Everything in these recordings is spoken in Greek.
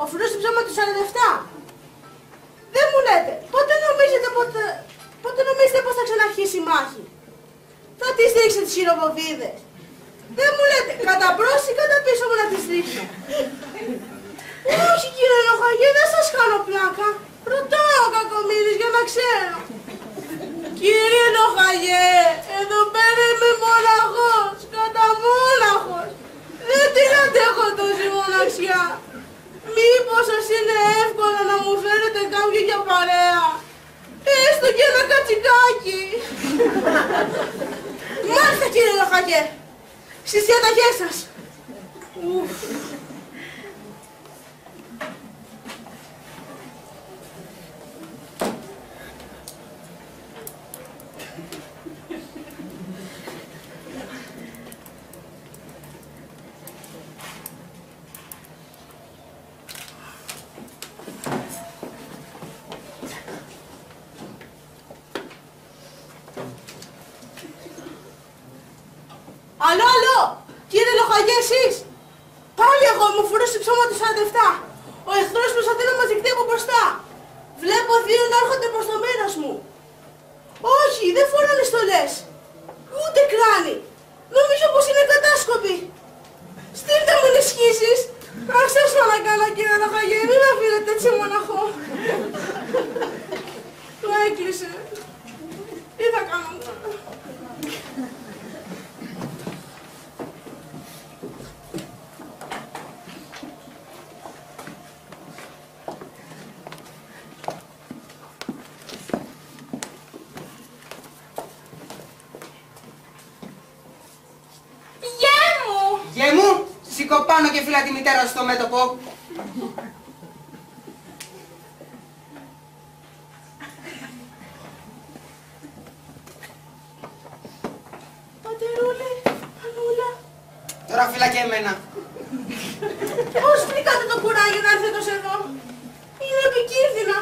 ο φρουρός του ψώματος 47. Δεν μου λέτε, πότε νομίζετε πως θα ξαναρχίσει η μάχη? Θα τις ρίξετε τις χειροβοβίδες? Δεν μου λέτε, κατά μπρος ή κατά πίσω μου να τις ρίξω? Όχι κύριε Λοχαγέ, δεν σας κάνω πλάκα. Ρωτάω κακομοίρης για να ξέρω. Κύριε Λοχαγέ, εδώ πέρα είμαι μοναχός, καταμόναχος. Δεν την αντέχω τόση μοναξιά. Μήπως σας είναι εύκολο να μου φέρετε κάποιον για παρέα? Έστω και ένα κατσικάκι. Μάλιστα κύριε Λοχαγέ, στις διαταγές σας. Αλλό, κύριε Λοχαγέ, εσείς! Πάλι εγώ μου φουρός του ψώματος 47. Ο εχθρός προσπαθεί να μας δικτύει από μπροστά. Βλέπω δύο να έρχονται προς το μέρος μου. Όχι, δεν φοράνε στολές. Ούτε κράνη. Νομίζω πως είναι κατάσκοποι. Στείλτε μου ενισχύσεις. Αχ, σας παρακαλώ κύριε Λοχαγέ, μην με αφήνετε έτσι μοναχό. Του έκλεισε. Τι θα κάνω τώρα? Σήκω πάνω και φύλλα τη μητέρα σου στο μέτωπο. Πατερούλη, Ανούλα. Τώρα φύλλα και εμένα. Πώς βρήκατε το κουράγιο να έρθετε ως εδώ? Είναι επικίνδυνα.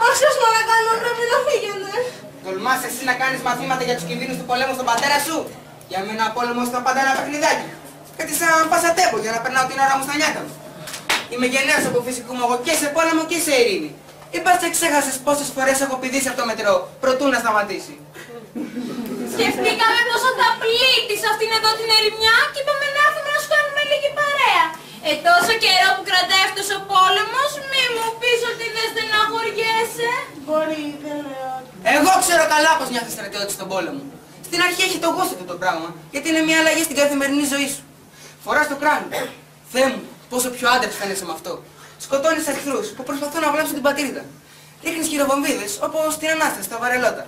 Αχ, σας παρακαλώ, πρέπει να φύγετε. Τολμάς εσύ να κάνεις μαθήματα για τους κινδύνους του πολέμου στον πατέρα σου? Για μένα ο πόλεμος ήταν πάντα ένα παιχνιδάκι. Κάτι σαν πασατέμπο για να περνάω την ώρα μου στα νιάτα μου. Είμαι γενναίος από φυσικού μου εγώ και σε πόλεμο και σε ειρήνη. Ή πας ξέχασες πόσες φορές έχω πηδήσει από το μετρό, προτού να σταματήσει? Σκεφτήκαμε πόσο θα πλήττεις αυτήν εδώ την ερημιά και είπαμε να έρθουμε να σου κάνουμε λίγη παρέα. Τόσο καιρό που κρατάει αυτός ο πόλεμος, μη μου πεις ότι δεν στεναχωριέσαι. Μπορεί, δεν λέω. Εγώ ξέρω καλά πως νιώθεις στρατιώτης στον πόλεμο. Στην αρχή έχει το γούστο του το πράγμα, γιατί είναι μια αλλαγή στην καθημερινή ζωή σου. Φοράς το κράνο. Θεέ μου, πόσο πιο άντρας φαίνεσαι με αυτό. Σκοτώνεις εχθρούς που προσπαθούν να βλάψουν την πατρίδα. Ρίχνεις χειροβομβίδες όπως την Ανάσταση στα Βαρελότα.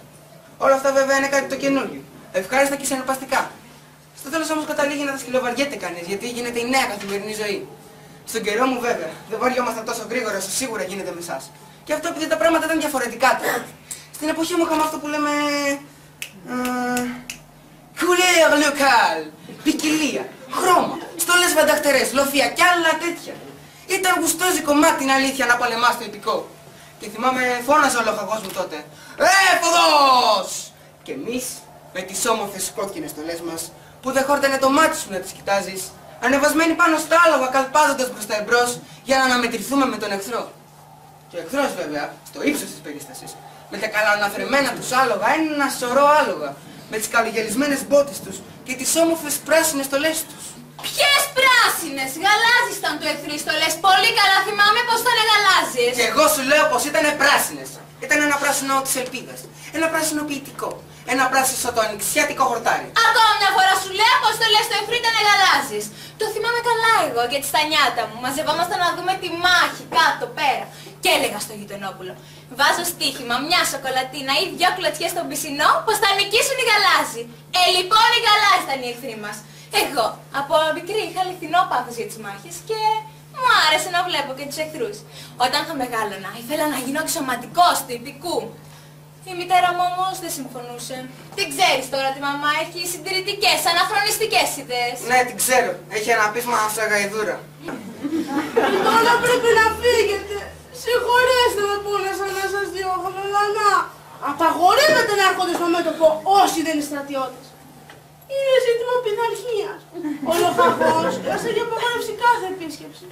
Όλα αυτά βέβαια είναι κάτι το καινούργιο. Ευχάριστα και συναρπαστικά. Στο τέλος όμως καταλήγει να τα σκυλοβαριέται κανείς, γιατί γίνεται η νέα καθημερινή ζωή. Στον καιρό μου βέβαια, δεν βαριόμασταν τόσο γρήγορα όσο σίγουρα γίνεται με εσάς. Και αυτό επειδή τα πράγματα ήταν διαφορετικά τώρα. Στην εποχή μου είχαμε αυτό που λέμε. Couleur locale, ποικιλία, χρώμα, στολές βανταχτερές, λοφία κι άλλα τέτοια. Ήταν γουστόζι κομμάτι την αλήθεια να πολεμάς το υπηκό. Και θυμάμαι φώναζε ο λοχαγός μου τότε. Έφοδος! Και εμείς με τις όμορφες κόκκινες στολές μας που δεν χόρτανε το μάτι σου να τις κοιτάζεις, ανεβασμένοι πάνω στα άλογα καλπάζοντας προς τα εμπρός για να αναμετρηθούμε με τον εχθρό. Και ο εχθρός βέβαια, στο ύψος της περίστασης, με τα καλαναφρεμένα τους άλογα, ένα σωρό άλογα, με τις καλογελισμένες μπότες τους και τις όμορφες πράσινες στολές τους. Ποιες πράσινες? Γαλάζιες ήταν του εχθροί στολές. Πολύ καλά θυμάμαι πως ήταν γαλάζιες. Και εγώ σου λέω πως ήταν πράσινες. Ήταν ένα πράσινο της ελπίδας. Ένα πράσινο ποιητικό. Ένα πράσινο το ανοιξιάτικο χορτάρι. Ακόμα μια φορά σου λέω πως στολές του εχθρού ήταν γαλάζιες. Το θυμάμαι καλά εγώ και στα νιάτα μου. Μαζευόμασταν να δούμε τη μάχη κάτω πέρα. Και έλεγα στο γειτονόπουλο: βάζω στοίχημα μια σοκολατίνα ή δυο κλωτσιές στον πισινό πως θα νικήσουν οι γαλάζιοι. Λοιπόν οι γαλάζιοι ήταν οι εχθροί μας. Εγώ από μικρή είχα αληθινό πάθος για τις μάχες και μου άρεσε να βλέπω και τους εχθρούς. Όταν είχα μεγάλωνα ήθελα να γίνω αξιωματικός του υπηκού. Η μητέρα μου όμως δεν συμφωνούσε. Την ξέρεις τώρα τη μαμά έχει συντηρητικές, αναχρονιστικές ιδέες. Ναι, την ξέρω. Έχει ένα πείσμα στα γαϊδούρα. Τώρα πρέπει να φύγετε. Συγχωρέστε με που είναι σαν να σας διώχνω, αλλά να. Απαγορεύεται να έρχονται στο μέτωπο όσοι δεν είναι στρατιώτες. Είναι ζήτημα πειθαρχίας. Ο λοχαγός έστω για απαγόρευση κάθε επίσκεψη.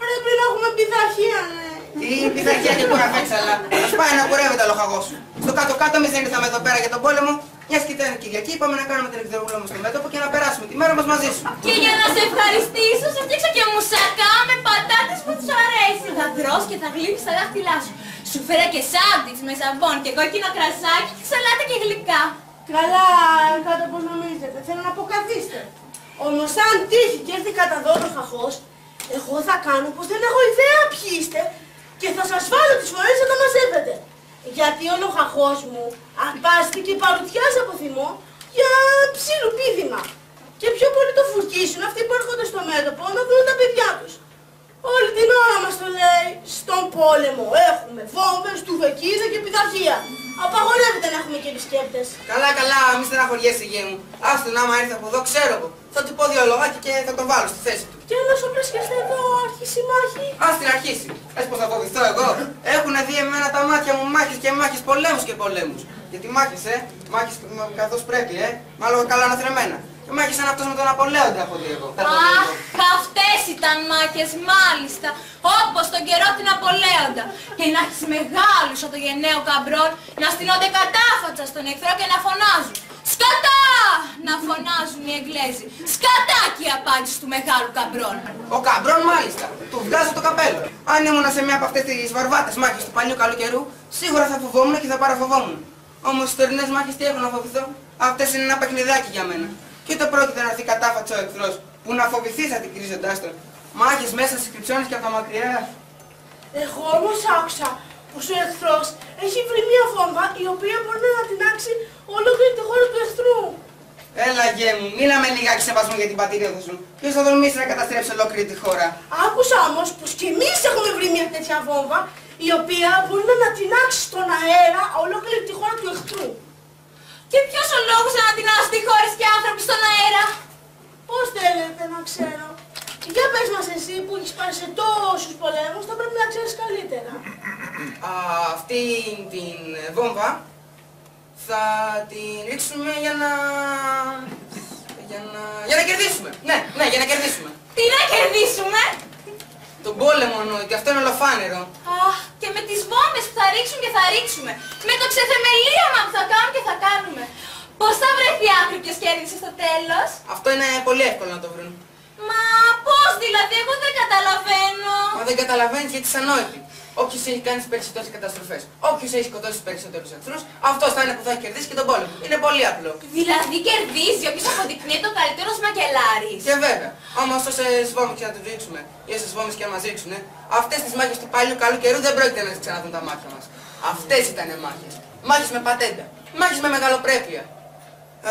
Πρέπει να έχουμε πειθαρχία, ναι. Τι πειθαρχία και κουραφέξαλα. Ας πάει να κουρεύεται ο λοχαγός σου. Στο κάτω-κάτω εμείς δεν ήρθαμε εδώ πέρα για τον πόλεμο. Μια και ήταν Κυριακή, είπαμε να κάνουμε την εκδρομούλα μας στο μέτωπο και να περάσουμε τη μέρα μας μαζί σου. Και για να σε ευχαριστήσω, σου φτιάξα και μουσακά με πατάτες που τους αρέσει. Θα τρως και θα γλύψεις τα δάχτυλά σου. Σου φέρα και σάντουιτς με ζαμπόν και κόκκινο κρασάκι και σαλάτα και γλυκά. Καλά, κάτω πώς νομίζετε. Θέλω να πω καθίστε. Όμως αν τύχει και έρθει κατά εδώ ο λοχαγός, εγώ θα κάνω πως δεν έχω ιδέα ποιοι είστε και θα σας βάλω τις φορές να τα μαζεύετε. Γιατί ο λοχαγός μου αρπάστηκε παρουτιάζει από θυμό για ψήλου πίδημα. Και πιο πολύ το φουρκίσουν αυτοί που έρχονται στο μέτωπο να δουν τα παιδιά τους. Όλη την ώρα μας το λέει, στον πόλεμο έχουμε βόμβες, τουβεκίδα και πειθαρχία. Απαγορεύεται να έχουμε και επισκέπτες. Καλά, καλά, μη στεναχωριέσαι γέ μου. Άστον άμα ήρθε από εδώ, ξέρω εγώ. Θα του πω δύο λογάκια και θα τον βάλω στη θέση του. Και ένας οπλέσκεστε εδώ, αρχίσει η μάχη. Ας την αρχίσει. Πες πως θα φοβηθώ εγώ. Έχουνε δει εμένα τα μάτια μου μάχες και μάχες, πολέμους και πολέμους. Γιατί μάχες, μάχες καθώς πρέπει, μάλλον καλά αναθρεμμένα. Και μάχες σαν αυτός με τον Απολέοντα έχω δει εγώ. Αχ, αυτές ήταν μάχες μάλιστα, όπως τον καιρό την Απολέοντα. Και να έχεις μεγάλους από το γενναίο καμπρόν να στείλονται κατάφατσα στον εχθρό και να φωνάζουν. Σκατά! Να φωνάζουν οι Εγγλέζοι. Σκατάκι η απάντηση του μεγάλου καμπρόν. Ο καμπρόν μάλιστα. Του βγάζω το καπέλο. Αν ήμουν σε μια από αυτές τις βαρβάτες μάχες του παλιού καλού καιρού, σίγουρα θα φοβόμουν και θα παραφοβόμουν. Όμως στις τωρινές μάχες τι έχω να φοβηθώ. Αυτές είναι ένα παιχνιδάκι για μένα. Και ούτε πρόκειται να έρθει κατάφατσα ο εχθρός που να φοβηθεί θα την κρίζοντάς τον. Μάχες μέσα στις κρυψώνες και από τα μακριά. Εγώ όμως άκουσα πως ο εχθρός έχει βρει μια βόμβα η οποία μπορεί να ανατινάξει ολόκληρη τη χώρα του εχθρού. Έλα γέ μου, μίλα με λιγάκι σεβασμό για την πατρίδα σου. Ποιος θα τολμήσει να καταστρέψει ολόκληρη τη χώρα. Άκουσα όμως πως και εμείς έχουμε βρει μια τέτοια βόμβα η οποία μπορεί να ανατινάξει στον αέρα ολόκληρη τη χώρα του εχθρού. Και ποιος ο λόγος να ανατινάσει τη χώρα και άνθρωποι στον αέρα. Πώς θέλετε να ξέρω. Για πες μας εσύ που έχεις πάει σε τόσους πολέμους, θα πρέπει να ξέρεις καλύτερα. Αυτή την βόμβα θα την ρίξουμε για να κερδίσουμε. Ναι, για να κερδίσουμε. Τι να κερδίσουμε. Τον πόλεμο εννοείται, αυτό είναι ολοφάνερο. Αχ, και με τις βόμβες που θα ρίξουν και θα ρίξουμε. Με το ξεθεμελίωμα που θα κάνουμε και θα κάνουμε. Πώς θα βρεθεί άκρη ποιος κέρδισε στο τέλος. Αυτό είναι πολύ εύκολο να το βρουν. Μα πώς δηλαδή, εγώ δεν καταλαβαίνω. Μα δεν καταλαβαίνεις γιατί είσαι ανόητη. Όποιος έχει κάνει τις περισσότερες καταστροφές, όποιος έχει σκοτώσει τους περισσότερους εχθρούς, αυτός θα είναι που θα έχει κερδίσει και τον πόλεμο. Είναι πολύ απλό. Δηλαδή κερδίζει όποιος αποδεικνύεται ο καλύτερος μακελάρης. Και βέβαια, όμως όσες βόμβες και να τους ρίξουμε ή όσες βόμβες και να μας ρίξουνε, αυτές τις μάχες του παλιού καλού καιρού δεν πρόκειται να τις ξαναδούν τα μάτια μας. Αυτές ήταν μάχες. Μάχες με πατέντα. Μάχες με μεγαλοπρέπεια.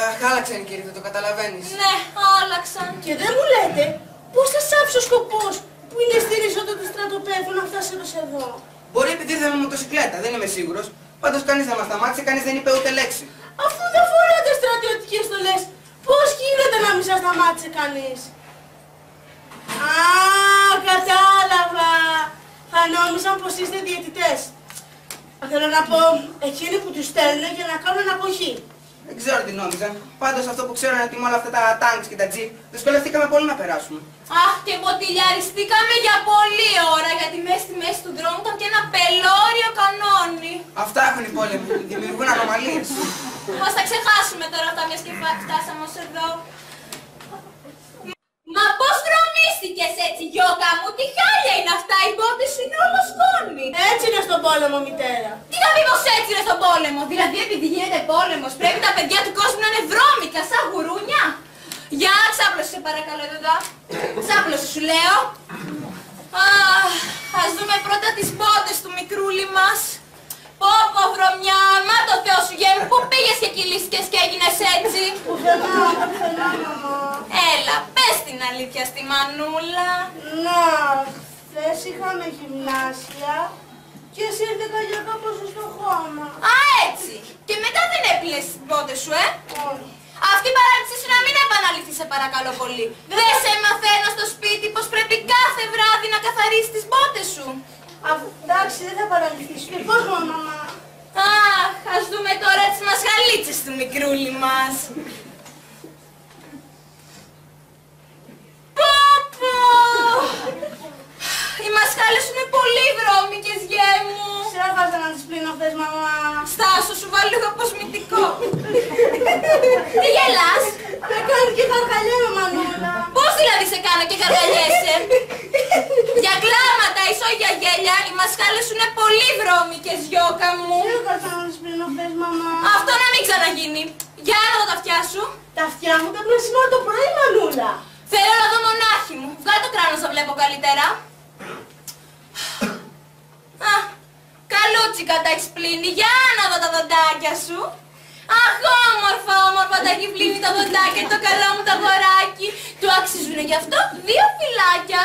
Αχ, άλλαξαν κύριε, δεν το καταλαβαίνεις. Ναι, άλλαξαν. Και δεν μου λέτε πώς θα σ' άφησε ο σκοπός που είναι στη ριζότητα του στρατοπέδου να φτάσει εδώ. Μπορεί επειδή ήρθαμε με μοτοσυκλέτα, δεν είμαι σίγουρος. Πάντως κανείς δεν μας σταμάτησε, κανείς δεν είπε ούτε λέξη. Αφού δεν φοράτε στρατιωτικές στολές, πώς γίνεται να μην σας σταμάτησε κανείς. Α, κατάλαβα. Θα νόμιζαν πως είστε διαιτητές. Θέλω να πω, εκείνοι που τους στέλνουν για να κάνουν αποχή. Δεν ξέρω τι νόμιζαν. Πάντως αυτό που ξέρω είναι ότι με όλα αυτά τα τάγκς και τα τζιπ δυσκολευτήκαμε πολύ να περάσουμε. Αχ, και μποτιλιαριστήκαμε για πολλή ώρα, γιατί μέσα στη μέση του δρόμου ήταν και ένα πελώριο κανόνι. Αυτά έχουν οι πόλεμοι, δημιουργούν ανομαλίες. Μας τα ξεχάσουμε τώρα αυτά, μιας και φτάσαμε ως εδώ. Μα πώς βρωμίστηκες έτσι, Γιώκα μου, τι χάλια είναι αυτά, οι μπότες σου είναι όλο σκόνη. Έτσι είναι στον πόλεμο, μητέρα. Τι να πει πως έτσι είναι στον πόλεμο, δηλαδή επειδή γίνεται πόλεμος πρέπει τα παιδιά του κόσμου να είναι βρώμικα σαν γουρούνια. Για ξάπλωσε σε παρακαλώ εδώ. Ξάπλωσε σου λέω. Ας δούμε πρώτα τις μπότες του μικρούλι μας. Πω βρωμιά, μα το Θεό σου γέμου, πού πήγες και κυλίστηκες και έγινες έτσι. Πουθενά, μαμά. Έλα, πες την αλήθεια στη μανούλα. Να, χθες είχαμε γυμνάσια και σύρθηκα για κάπως στο χώμα. Α, έτσι. Και μετά δεν έπλες τις μπότες σου, Όχι. Αυτή η παράτηση σου να μην επαναληφθεί, σε παρακαλώ πολύ. Δεν σε μαθαίνω στο σπίτι πως πρέπει κάθε βράδυ να καθαρίσεις τις μπότες σου. Εντάξει, δεν θα παραλυθείς. Και πώς μου, μαμά. Αχ, ας δούμε τώρα τις μασχαλίτσες του μικρούλι μας. Οι έκανα να τις πλύνω χθες, μαμά. Στάσου, σου βάλω λίγο αποσμητικό. Τι γελάς? Με κάνει και χαρχαλιέμαι, μανούλα. Πώς δηλαδή σε κάνω και χαργαλιέσαι? Για κλάματα, είσαι όχι για γέλια, οι μασχάλες σου είναι πολύ βρώμικες, γιώκα μου. Τι έκανα να τις πλύνω χθες, μαμά. Αυτό να μην ξαναγίνει. Για να δω τα αυτιά σου. Τα αυτιά μου τα πλύνω σήμερα το πρωί, μανούλα. Θέλω να δω μονάχη μου. Βγάλ' το κράνος να βλέπω καλύτερα. Α, καλούτσικα τα έχεις πλύνει. Για να δω τα δοντάκια σου. Αχ, όμορφα, όμορφα τα έχει πλύνει τα δοντάκια, το καλό μου το αγοράκι. Του αξίζουνε γι' αυτό 2 φυλάκια.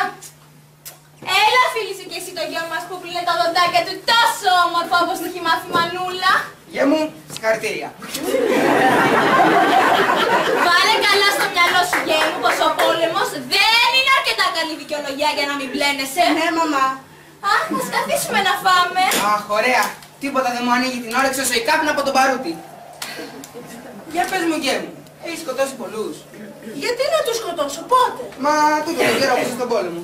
Έλα, φίλησε και εσύ το γιο μας που πλύνε τα δοντάκια του τόσο όμορφα όπως το έχει μάθει η Μανούλα. Γεια μου, συγχαρητήρια. Βάλε καλά στο μυαλό σου, γέ μου, πως ο πόλεμος δεν είναι αρκετά καλή δικαιολογία για να μην πλένεσαι. Ναι, μαμά. Αχ, ας καθίσουμε να φάμε. Αχ, ωραία. Τίποτα δεν μου ανοίγει την όρεξη όσο η κάπνα από τον παρούτη. Για πες μου, γέ μου, έχεις σκοτώσει πολλούς? Γιατί να τους σκοτώσω, πότε? Μα τούτο το καιρό που είσαι στον πόλεμο.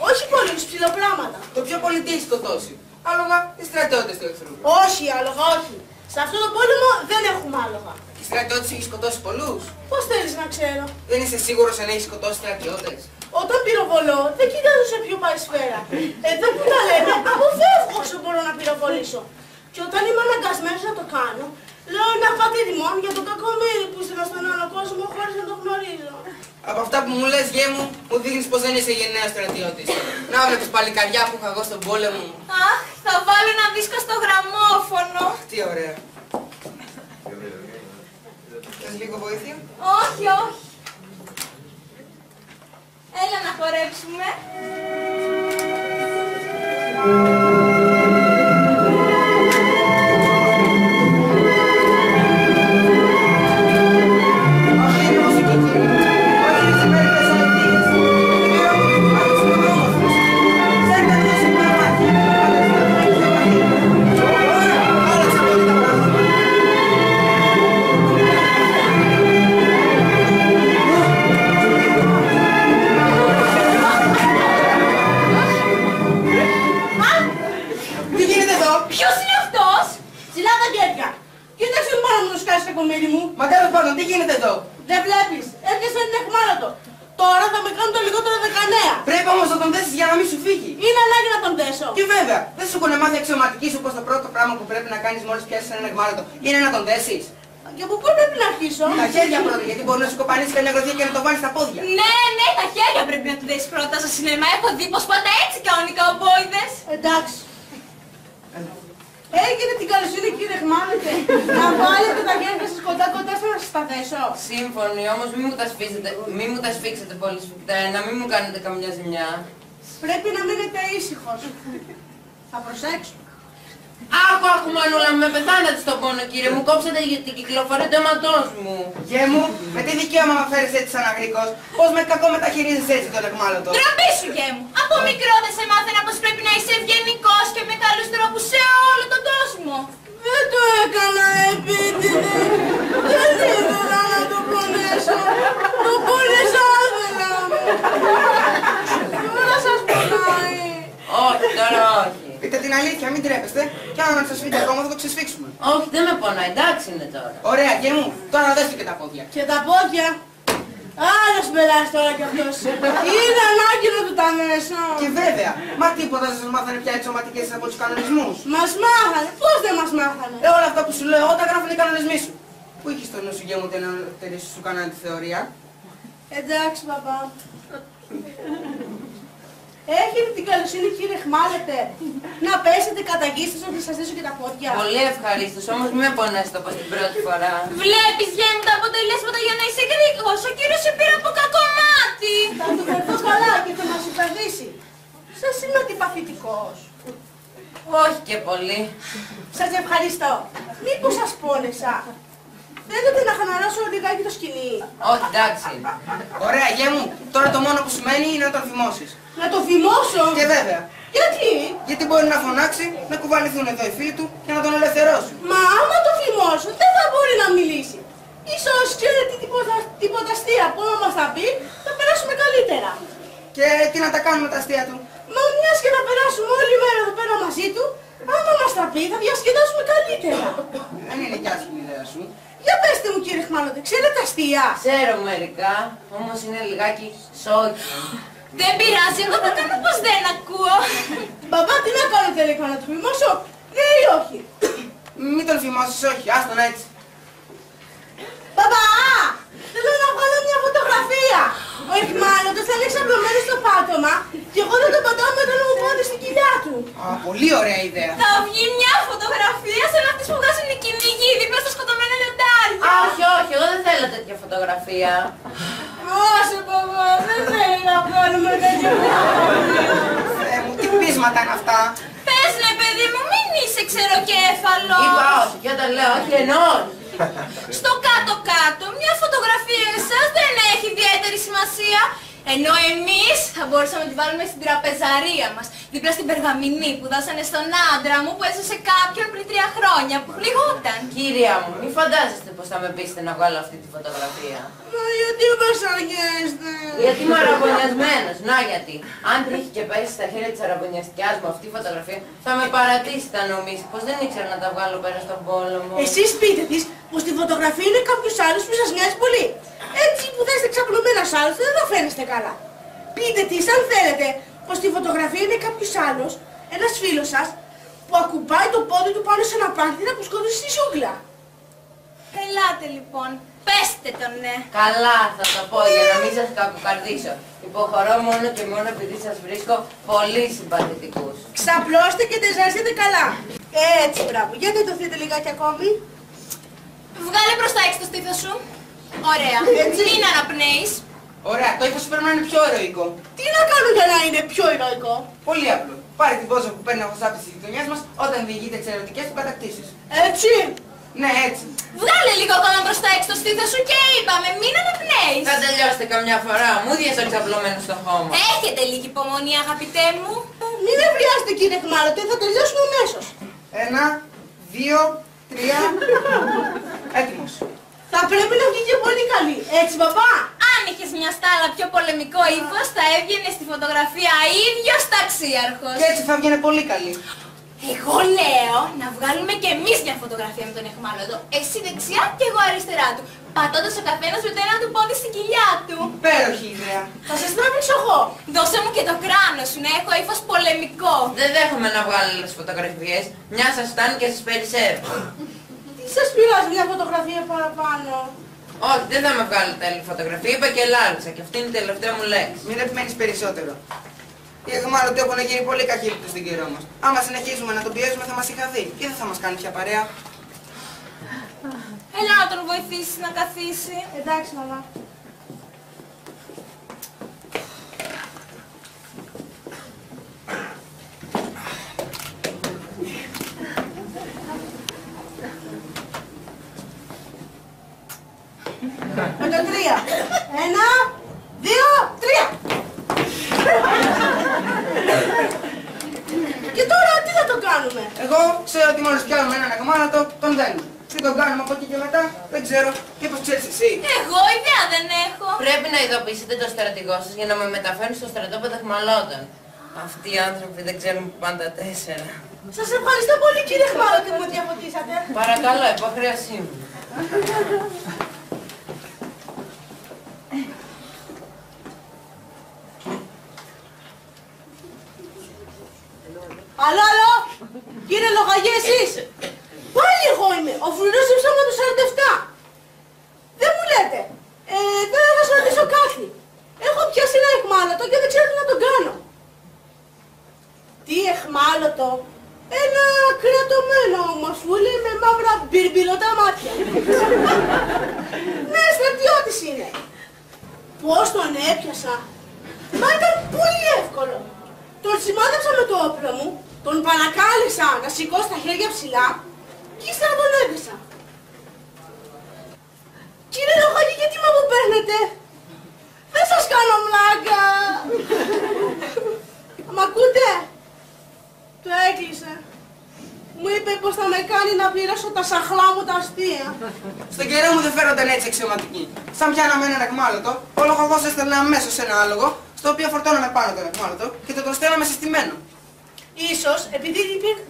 Όχι πολλούς, ψηλοπράγματα. Το πιο πολύ τι έχεις σκοτώσει? Άλογα ή στρατιώτες του εχθρού? Όχι, άλογα, όχι. Σε αυτόν τον πόλεμο δεν έχουμε άλογα. Οι στρατιώτες έχεις σκοτώσει πολλούς? Πώς θέλεις να ξέρω? Δεν είσαι σίγουρος αν έχεις σκοτώσει στρατιώτες? Όταν πυροβολώ, δεν κοιτάζω σε ποιο πάει σφαίρα. Εδώ που τα λένε, αποφεύγω όσο μπορώ να πυροβολήσω. Και όταν είμαι αναγκασμένος να το κάνω, λέω ένα πατήρι για τον κακομοίρη που στείλα στον άλλο κόσμο χωρίς να το γνωρίζω. Από αυτά που μου λες, γέ μου, μου δείχνεις πως δεν είσαι γενναίος στρατιώτης. Να βλέπεις παλικαριά που είχα εγώ στον πόλεμο. Αχ, θα βάλω ένα δίσκο στο γραμμόφωνο. Τι ωραία. Θες λίγο βοήθεια? Όχι, όχι. Έλα να χορέψουμε. Μα τέλος πάντων, τι γίνεται εδώ? Δεν βλέπεις, έρχεσαι είναι εχμάλωτο. Τώρα θα με κάνουν το λιγότερο 19. Πρέπει όμως να τον δέσεις για να μην σου φύγει. Είναι ανάγκη να τον δέσω. Και βέβαια, δεν σου έχουν μάθει αξιωματική σου πως το πρώτο πράγμα που πρέπει να κάνεις μόλις πιάσεις έναν εχμάλωτο είναι να τον δέσεις? Και από πού πρέπει να αρχίσω? Τα χέρια πρώτα, γιατί μπορεί να σου κοπανίσει καμιά γροθιά και να το βάλεις στα πόδια. Ναι, ναι, τα χέρια πρέπει να του δεις πρώτα στο σινεμά. Έχω δει πως πάντα έτσι κάνουν οι καουμπόιδες. Εντάξει. Έγινε την καλοσύνη, κύριε Χμάλετε, να βάλετε τα χέρια σας κοντά κοντά στο να σας τα δέσω. Σύμφωνοι, όμως μη μου τα σφίξετε πολύ σφιχτά, να μην μου κάνετε καμιά ζημιά. Πρέπει να μείνετε ήσυχος. Θα προσέξω. Άκου, άκου Μανούλα, με πεθάνατε στον πόνο κύριε, μου κόψατε την κυκλοφορία του αίματός μου. Γε μου, με τι δικαίωμα με φέρεις έτσι σαν αγρίκος? Πώς με κακό μεταχειρίζεσαι έτσι τον εχμάλωτο? Ντροπή σου, γέ μου. Από μικρό δεν σε μάθαινα πως πρέπει να είσαι ευγενικός και με καλούς τρόπους σε όλο τον κόσμο. Δεν το έκανα επίτηδε. Δεν ήθελα να το πονέσω. Το πόνεσα άθελα μου. Τώρα σας πονάει. Όχι, τώρα όχι. Πείτε την αλήθεια, μην τρέπεστε. Κι αν σας φύγει ακόμα θα το ξεσφίξουμε. Όχι, δεν με πονάει, εντάξει είναι τώρα. Ωραία, γε μου, τώρα δες του και τα πόδια. Και τα πόδια. Άλλος περάσει τώρα κι αυτός. Είναι ανάγκη να του τα δέσω. Και βέβαια, μα τίποτα δεν σας μάθανε πια οι σωματικές από τους κανονισμούς. Μας μάθανε. Πώς δεν μας μάθανε? Όλα αυτά που σου λέω, όταν γράφουν οι κανονισμοί σου. Πού είχες το νου σου, γε μου, όταν σου κάνανε τη θεωρία? Εντάξει, παπά. Έχετε την καλοσύνη, κύριε Χμάλετε, να πέσετε καταγίστες ότι σας δέσω και τα πόδια. Πολύ ευχαρίστως, όμως μη με πονέσετε όπως την πρώτη φορά. Βλέπεις, γέ μου, τα αποτελέσματα για να είσαι γρήγορος. Ο κύριος σε πήρε από κακό μάτι. Θα του φερθώ καλά και θα μας υπερδίσει. Σας είμαι αντιπαθητικός. Όχι και πολύ. Σας ευχαριστώ. Μήπως σας πόνεσα? Θέλετε να χαλαρώσω λιγάκι το σκηνή? Όχι, εντάξει. Ωραία, γε μου, τώρα το μόνο που σου μένει είναι να τον θυμώσεις. Να το θυμώσω? Και βέβαια, Γιατί? γιατί μπορεί να φωνάξει, να κουβαληθούν εδώ οι φίλοι του και να τον ελευθερώσουν. Μα άμα το θυμώσω δεν θα μπορεί να μιλήσει. Ίσως ξέρετε τίποτα αστεία που άμα μας τα πει θα περάσουμε καλύτερα. Και τι να τα κάνουμε τα αστεία του? Μα μιας και να περάσουμε όλη μέρα εδώ πέρα μαζί του, άμα μας τα πει πει, θα διασκεδάσουμε καλύτερα. Δεν είναι κι άσχημη η ιδέα σου. Για πέστε μου κύριε Εχμάλωτε, ξέρετε αστεία? Ξέρω μερικά, όμως είναι λιγάκι σόκι. Δεν πειράζει, εγώ θα κάνω πως δεν ακούω. Μπαμπά, τι να κάνω τελικά, να του φημώσω, ναι ή όχι? Μην τον φημώσεις, όχι, άστον έτσι. Μπαμπά, θέλω να βγάλω μια φωτογραφία. Ο Εχμάλωτος θα είναι ξαπλωμένος στο πάτωμα και εγώ θα τον πατάω με τον μου πόδι στην κοιλιά του. Α, πολύ ωραία ιδέα. Θα βγει μια φωτογραφία σαν αυτές που βγάζουν οι κυνηγοί δίπλα στα σκοτωμένα λιοντάρια. Α, όχι, όχι, εγώ δεν θέλω τέτοια φωτογραφία. Άσε μπαμπά, δεν θέλει να βγάλουμε τέτοια φωτογραφία. Θεέ μου, τι πείσματα είναι αυτά. Πες ναι παιδί μου, μην είσαι ξεροκέφαλος. Είπα όχι, και όταν λέω όχι εννοώ όχι. Στο κάτω-κάτω, μια φωτογραφία εσάς δεν έχει ιδιαίτερη σημασία. Ενώ εμείς θα μπορούσαμε να τη βάλουμε στην τραπεζαρία μας, δίπλα στην περγαμηνή που δώσανε στον άντρα μου που έσωσε κάποιον πριν 3 χρόνια που πληγόταν. Κυρία μου, μην φαντάζεστε πως θα με πείσετε να βγάλω αυτή τη φωτογραφία. Μα γιατί μας αργέστε? Γιατί είμαι αραβωνιασμένος, να γιατί. Αν τύχει και πέσει στα χέρια της αραβωνιαστικιάς μου αυτή η φωτογραφία, θα με παρατήσει, θα νομίσει πως δεν ήξερα να τα βγάλω πέρα στον πόλεμο. Εσείς πείτε της πως τη φωτογραφία είναι κάποιος άλλος που σας νοιάζει πολύ. Έτσι που θα είστε ξαπλωμένος άλλος δεν θα φαίνεστε καλά. Πείτε της αν θέλετε πως τη φωτογραφία είναι κάποιος άλλος, ένας φίλος σας, που ακουμπάει το πόδι του πάνω σε ένα πάρθυνα που σκότωσε στη ζούγκλα. Ελάτε λοιπόν, πέστε τον ναι. Καλά θα το πω για να μην σας κακοκαρδίσω. Υποχωρώ μόνο και μόνο επειδή σας βρίσκω πολύ συμπαθητικούς. Ξαπλώστε και τεζαστείτε καλά. Έτσι, μπράβο. Γιατί το θείτε λιγάκι ακόμη. Βγάλε προς τα έξω το στήθος σου. Ωραία. Μην αναπνέεις. Ωραία, το ύφος σου πρέπει να είναι πιο ηρωικό. Τι να κάνω για να είναι πιο ηρωικό? Πολύ απλό. Πάρε την πόζα που παίρνει από σάπη της γειτονιάς μας όταν διηγείται εξαιρετικές του κατακτήσεις. Έτσι. Ναι, έτσι. Βγάλε λίγο ακόμα προς τα έξω το στήθος σου και είπαμε μην αναπνέεις. Θα τελειώσετε καμιά φορά, μου διέσαι ξαπλωμένο στο χώμα. Έχετε λίγη υπομονή αγαπητέ μου. Μην με βριάσετε κύριε Εχμάλωτε, θα τελειώσουμε αμέσως. 1, 2, 3. Έτοιμος. Θα πρέπει να βγει και πολύ καλή. Έτσι μπαμπά. Αν είχες μια στάλα πιο πολεμικό ύφος θα έβγαινε στη φωτογραφία ίδιος ταξίαρχος. Και έτσι θα βγαίνει πολύ καλή. Εγώ λέω να βγάλουμε και εμείς μια φωτογραφία με τον Εχμάλωτο. Εσύ δεξιά και εγώ αριστερά του. Πατώντας ο καθένας με το ένα του πόδι στην κοιλιά του. Υπέροχη ιδέα. Θα σας τράβηξω εγώ. Δώσε μου και το κράνος σου να έχω ύφος πολεμικό. Δεν δέχομαι να βγάλω άλλες φωτογραφίες, μια σας φτάνει και σας περισσεύει. Τι σας πειράζει μια φωτογραφία παραπάνω? Όχι, δεν θα με βγάλετε άλλη φωτογραφία, είπα και λάρισα και αυτή είναι η τελευταία μου λέξη. Μην επιμένεις περισσότερο. Οι Εχμάλωτοι έχουν γίνει πολύ καχύλιτοι στην καιρό μας. Άμα συνεχίζουμε να τον πιέζουμε θα μας συγχαθεί και δεν θα μας κάνει πια παρέα. Έλα να τον βοηθήσεις να καθίσει. Εντάξει μαμά. Με το 3. 1, 2, 3. Και τώρα τι θα το κάνουμε? Εγώ ξέρω ότι μόλις πιάνουμε έναν Εχμάλωτο τον δένουμε. Τι τον κάνουμε από εκεί και μετά δεν ξέρω. Μήπως ξέρεις εσύ? Εγώ ιδέα δεν έχω. Πρέπει να ειδοποιήσετε τον στρατηγό σας για να με μεταφέρει στο στρατόπεδο Εχμαλώτων. Αυτοί οι άνθρωποι δεν ξέρουν πάντα 4. Σας ευχαριστώ πολύ κύριε Εχμάλωτη που με διαφωτίσατε. Παρακαλώ, υποχρέωσή μου. Αλλό, αλλό! Κύριε Λογαγέ, εσείς! Πάλι εγώ είμαι, ο φρουρός του ψώματος 47. Δεν μου λέτε. Θέλω να σας ρωτήσω κάτι. Έχω πιάσει ένα εχμάλωτο και δεν ξέρω τι να τον κάνω. Τι εχμάλωτο? Ένα κρατωμένο ομορφούλι με μαύρα μπιρμπιλωτά μάτια. Ναι, στρατιώτης είναι. Πώς τον έπιασα? Μα ήταν πολύ εύκολο. Τον σημάδεψα με το όπλο μου, τον παρακάλεσα να σηκώσει τα χέρια ψηλά και ύστερα τον έπεσα. Κύριε Λοχαγή, γιατί με παίρνετε? Δεν σας κάνω μλάκα. Μ' ακούτε? Το έκλεισε. Μου είπε πως θα με κάνει να πληρώσω τα σαχλά μου τα αστεία. Στον καιρό μου δεν φέρονταν έτσι αξιωματικοί. Σαν πιάναμε έναν Εχμάλωτο, ο λογαγός έστελνε αμέσως ένα άλογο, στο οποίο φορτώναμε πάνω τον Εχμάλωτο και το στέλναμε συστημένο. Ίσως επειδή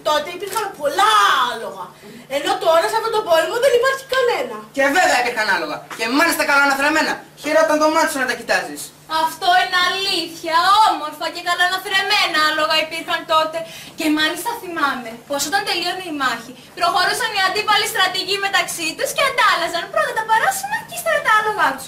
τότε υπήρχαν πολλά άλογα. Ενώ τώρα σε αυτόν τον πόλεμο δεν υπάρχει κανένα. Και βέβαια υπήρχαν άλογα. Και μάλιστα καλαναθρεμμένα. Χαιρόταν το μάτι σου να τα κοιτάζεις. Αυτό είναι αλήθεια. Όμορφα και καλαναθρεμμένα άλογα υπήρχαν τότε. Και μάλιστα θυμάμαι πως όταν τελείωνε η μάχη, προχωρούσαν οι αντίπαλοι στρατηγοί μεταξύ τους και αντάλλαζαν πρώτα τα παράσημα και ύστερα τα άλογά τους.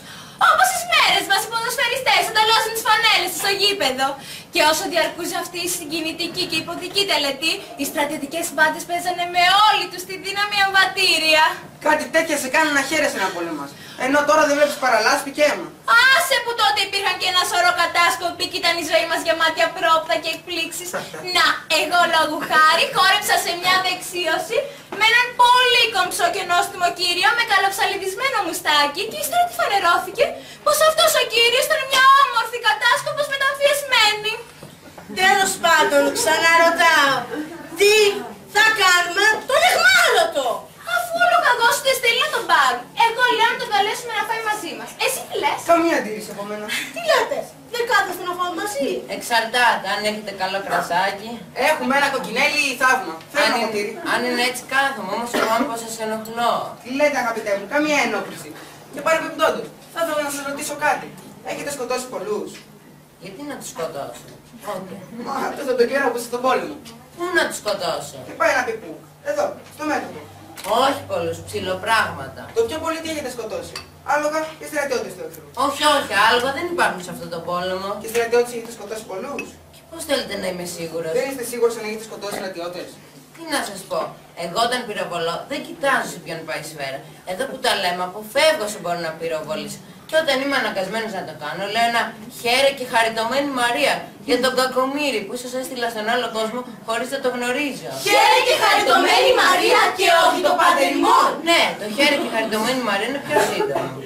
Όπως τις μέρες μας οι ποδοσφαιριστές ανταλλάσσουν τις φανέλες στο γήπεδο. Και όσο διαρκούσε αυτή η συγκινητική και υποδική τελετή, οι στρατιωτικές μπάντες παίζανε με όλη τους τη δύναμη εμβατήρια. Κάτι τέτοια σε κάνει να χαίρεσαι να πολεμάς. Ενώ τώρα δεν βλέπεις παραλάσπη και αίμα. Άσε που τότε υπήρχαν και ένα σωρό κατάσκοποι και ήταν η ζωή μας γεμάτη απρόπτα και εκπλήξεις. Να, εγώ λόγου χάρη χόρεψα σε μια δεξίωση με έναν πολύ κομψό και νόστιμο κύριο με καλοψαλιδισμένο μουστάκι και ύστερα τι φανερώθηκε πως αυτός ο κύριος ήταν μια όμορφη κατάσκοπος μεταμφιεσμένη. Τέλος πάντων, ξαναρωτάω. Τι θα κάνουμε τον αιχμάλωτο? Αφού ο λογαγός του στείλει να τον πάρουν, εγώ λέω να τον καλέσουμε να φάει μαζί μας. Εσύ τι λες? Καμία αντίρρηση από μένα. Τι λέτε, δεν κάθεστε να φάμε μαζί? Εξαρτάται, αν έχετε καλό κρασάκι. Έχουμε ένα κοκκινέλι θαύμα. Θέλω ένα ποτήρι. Αν είναι έτσι κάθομαι, όμως εγώ πως σας ενοχλώ. Τι λέτε αγαπητέ μου, καμία ενόχληση. Και παρεμπιπτόντως, θα ήθελα να σας ρωτήσω κάτι. Έχετε σκοτώσει πολλούς? Γιατί να τους σκοτώσω? Όχι. Μα αυτό τον καιρό που είστε στον πόλεμο. Πού να τους σκοτώσω? Και πάει να πει πού. Εδώ, στο μέτωπο. Όχι πολλούς, ψιλοπράγματα. Το πιο πολύ τι έχετε σκοτώσει? Άλογα και στρατιώτες του εχθρού. Όχι, όχι, άλογα δεν υπάρχουν σε αυτό το πόλεμο. Και στρατιώτες έχετε σκοτώσει πολλούς? Και πώς θέλετε να είμαι σίγουρος? Δεν είστε σίγουρος αν έχετε σκοτώσει στρατιώτες? Τι να σας πω, εγώ όταν πυροβολώ δεν κοιτάζω σε ποιον πάει η σφαίρα. Εδώ που τα λέμε, αποφεύγω όσο μπορώ να πυροβολήσω. Και όταν είμαι αναγκασμένος να το κάνω, λέω ένα χαίρε και χαριτωμένη Μαρία για τον Κακομοίρη που ίσως έστειλα στον άλλο κόσμο χωρίς να το γνωρίζω. Χαίρε και χαριτωμένη Μαρία και όχι το Παντερημόν. Ναι, το χαίρε και χαριτωμένη Μαρία είναι πιο σύντομο.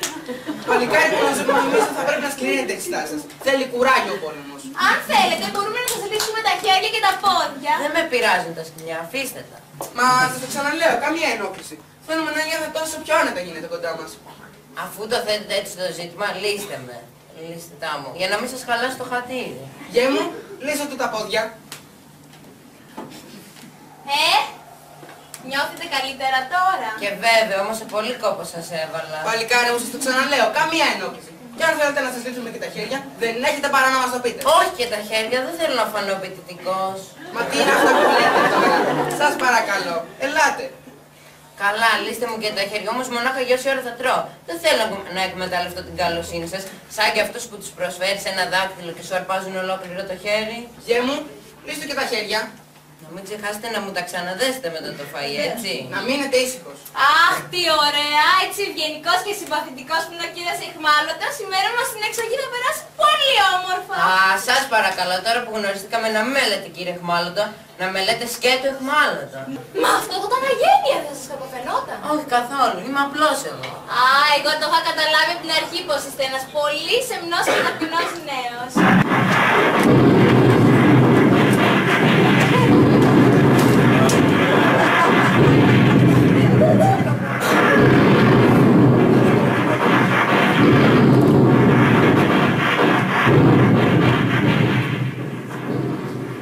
Παλικάρι που να σας υπενθυμίσω θα πρέπει να σκληρύνετε τη στάση σας. Θέλει κουράγιο ο πόλεμος. Αν θέλετε μπορούμε να σας ρίξουμε τα χέρια και τα πόδια. Δεν με πειράζουν τα σκοινιά, αφήστε τα. Μα σας το ξαναλέω, καμία ενόχληση. Θέλουμε να νιώθετε όσο πιο άνετα γίνεται κοντά μας. Αφού το θέτετε έτσι το ζήτημα, λύστε με. Λύστε τα μου, για να μην σας χαλάσει το χατήρι. Γε μου, λύσω του τα πόδια. Νιώθετε καλύτερα τώρα? Και βέβαια, όμως σε πολύ κόπο σας έβαλα. Παλικάρι μου, σας το ξαναλέω, καμία ενόχληση. Και αν θέλετε να σας λύσουμε και τα χέρια, δεν έχετε παρά να μας το πείτε. Όχι και τα χέρια, δεν θέλω να φανώ απαιτητικός. Μα τι είναι αυτά που λέτε τώρα? Σας παρακαλώ, ελάτε. Καλά, λύστε μου και τα χέρια, όμως μονάχα για όση ώρα θα τρώω. Δεν θέλω να εκμεταλλευτώ την καλοσύνη σας, σαν και αυτούς που τους προσφέρεις ένα δάκτυλο και σου αρπάζουν ολόκληρο το χέρι. Γε μου, λύστε και τα χέρια. Να μην ξεχάσετε να μου τα ξαναδέσετε μετά το φαΐ, έτσι. Να μείνετε ήσυχος. Αχ, τι ωραία! Έτσι ευγενικός και συμπαθητικός που είναι ο κύριος Αιχμάλωτος, η μέρα μας στην εξοχή θα περάσει πολύ όμορφα. Α, σας παρακαλώ, τώρα που γνωριστήκαμε να μην με λέτε κύριε Αιχμάλωτο, να με λέτε σκέτο Αιχμάλωτο. Μα αυτό θα ήταν αγένεια, δεν σας κακοφαινόταν? Όχι καθόλου, είμαι απλός εγώ. Α, εγώ το είχα καταλάβει από την αρχή πως είστε ένας πολύ σεμνός και ταπεινός νέος.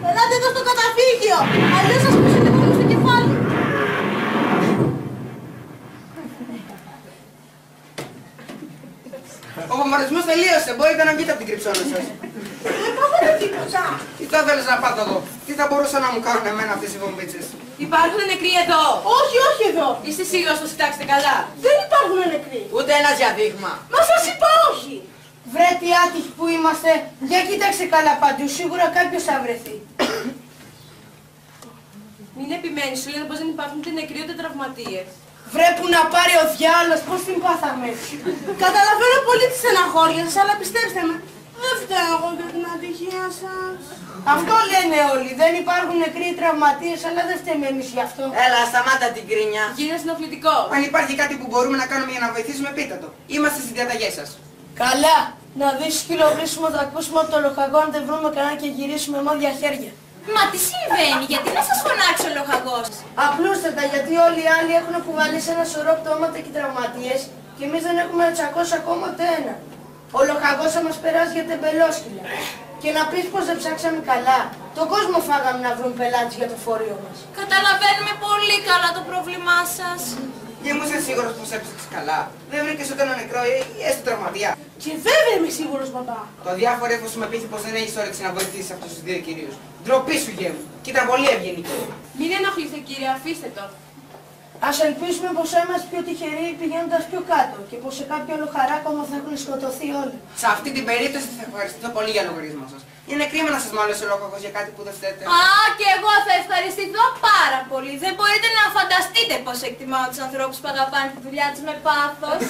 Ελάτε εδώ στο καταφύγιο, αλλιώς σας πέσετε πάνω στο κεφάλι. Ο βομβαρδισμός τελείωσε, μπορείτε να βγείτε από την κρυψώνα σας. Δεν πάθατε τίποτα. Τι θα θέλεις να πάθω εγώ? Τι θα μπορούσαν να μου κάνουν εμένα αυτές οι βομβίτσες? Υπάρχουν νεκροί εδώ. Όχι, όχι εδώ. Είστε σίγουρος πως κοιτάξετε καλά? Δεν υπάρχουν νεκροί. Ούτε ένα διαδείγμα. Μα σας είπα όχι. Βρε τι άτυχοι που είμαστε, για κοίταξε καλά παντού, σίγουρα κάποιος θα βρεθεί. Μην επιμένεις, σου λένε πως δεν υπάρχουν ούτε νεκροί ούτε τραυματίες. Βρε που να πάρει ο διάλος, πώς την πάθαμε. Καταλαβαίνω πολύ τη στεναχώρια σας, αλλά πιστέψτε με, δεν φταίω εγώ για την ατυχία σας. Αυτό λένε όλοι, δεν υπάρχουν νεκροί τραυματίες, αλλά δεν φταίμε εμείς γι' αυτό. Έλα, σταμάτα την κρίνια. Γίνε συνοχλητικό. Αν υπάρχει κάτι που μπορούμε να κάνουμε για να βοηθήσουμε, πείτε το. Είμαστε στις διαταγές σας. Καλά, να δεις σκυλοβρίσιμο θα ακούσουμε από το λοχαγό αν δεν βρούμε κανένα και γυρίσουμε μόδια χέρια. Μα τι συμβαίνει, γιατί να σας φωνάξει ο λοχαγός? Απλούστατα, γιατί όλοι οι άλλοι έχουν κουβαλήσει ένα σωρό πτώματα και τραυματίες και εμείς δεν έχουμε τσακώσει ακόμα ούτε ένα. Ο λοχαγός θα μας περάσει για τεμπελόσκυλα. Και να πεις πως δεν ψάξαμε καλά. Τον κόσμο φάγαμε να βρουν πελάτες για το φορείο μας. Καταλαβαίνουμε πολύ καλά το πρόβλημά σας. Και μου είσαι σίγουρος πως έψαξες καλά. Δεν βρήκες ούτε ένα νεκρό ή έστω τραυματία. Και βέβαια είμαι σίγουρος, παπά. Το αδιάφορο έφος με πείθει πως δεν έχεις όρεξη να βοηθήσεις αυτούς τους δύο κυρίους. Ντροπή σου, γέ μου. Και ήταν πολύ ευγενική. Μην ενοχλείτε κύριε, αφήστε το. Ας ελπίσουμε πως είμαστε πιο τυχεροί πηγαίνοντας πιο κάτω και πως σε κάποιο άλλο χαράκωμα θα έχουν σκοτωθεί όλοι. Σε αυτή την περίπτωση θα ευχαριστηθώ πολύ για λογαριασμό σας. Είναι κρίμα να σας μάλωσε ο λόγος για κάτι που δεν φταίτε. Α, και εγώ θα ευχαριστηθώ πάρα πολύ. Δεν μπορείτε να φανταστείτε πως εκτιμάω τους ανθρώπους που αγαπάνε τη δουλειά τους με πάθος.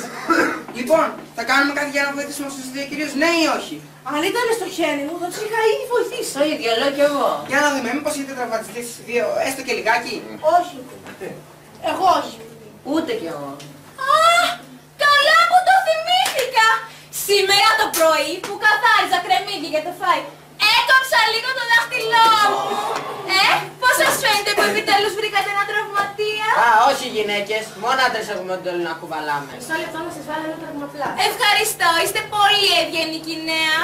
Λοιπόν, θα κάνουμε κάτι για να βοηθήσουμε αυτούς τους δύο κυρίους, ναι ή όχι? Αν ήταν στο χέρι μου, θα τους είχα ήδη βοηθήσει. Το ίδιο λέω κι εγώ. Για να δούμε, μήπως έχετε τραυματιστεί στις δύο, έστω και λιγάκι. Όχι. Εγώ όχι. Ούτε κι εγώ. Α, καλά που το θυμήθηκα. Σήμερα το πρωί που καθάριζα κρεμμύδι για το φάι, έκοψα λίγο το δάχτυλό μου. Πώς σας φαίνεται που επιτέλους βρήκατε ένα τραυματία? Α, όχι γυναίκες, μόνο άντρες έχουμε τον τόλο να κουβαλάμε. Μισό λεπτό να σας βάλω ένα τραυματλά. Ευχαριστώ, είστε πολύ ευγενική νέα.